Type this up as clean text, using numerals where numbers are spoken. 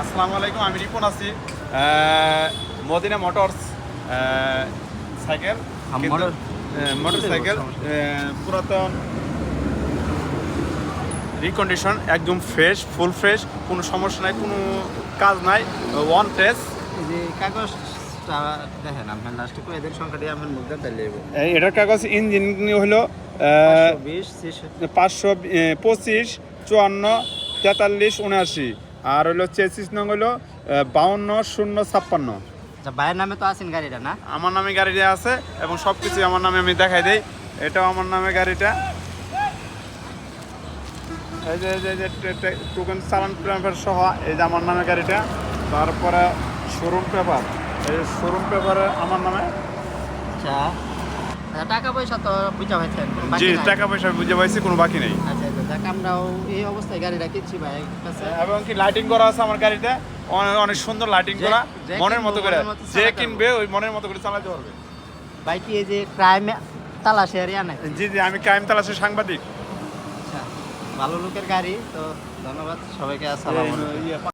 আসসালামু আলাইকুম, আমি রিপন আছি মদিনা মোটরস সাইকেল মোটরসাইকেল পুরাতন রিকন্ডিশন, একদম ফ্রেশ, ফুল ফ্রেশ, কোনো সমস্যা নাই, কোনো কাজ নাই, ওয়ান টেস। এই যে কাগজটা দেখেন আপনার লাস্টে করে এদের সংখ্যাটি আমার মুখে তাইলে এটার কাগজ ইঞ্জিন হলো 525, 54, 43, 79, আর হলো চেসিস নং হলো 52, 0, 56। আচ্ছা, ভাইয়ের নামে তো আছেন গাড়িটা না? আমার নামে গাড়িটা আছে এবং সব কিছু আমার নামে আমি দেখাই দিই। এটাও আমার নামে গাড়িটা, এই যে টোকেন চালান পেপার সহ, এই যে আমার নামে গাড়িটা। তারপরে শোরুম পেপার, এই শোরুম পেপারে আমার নামে। আচ্ছা, টাকা পয়সা তো বুঝা পাইছেন? জি, টাকা পয়সা বুঝে পাইছি, কোনো বাকি নেই। আচ্ছা আচ্ছা, যাক আমরাও এই অবস্থায় গাড়িটা কিনছি ভাইয়ের কাছে। এবং কি লাইটিং করা আছে আমার গাড়িতে, অনেক সুন্দর লাইটিং করা, মনের মতো করে। যে কিনবে ওই মনের মতো করে চালাতে পারবে। ভাই কি এই যে ক্রাইম তালাশি এরিয়া নাকি? জি, আমি ক্রাইম তালাশের সাংবাদিক। আচ্ছা, ভালো লোকের গাড়ি তো, ধন্যবাদ সবাইকে। আসসালামু আলাইকুম।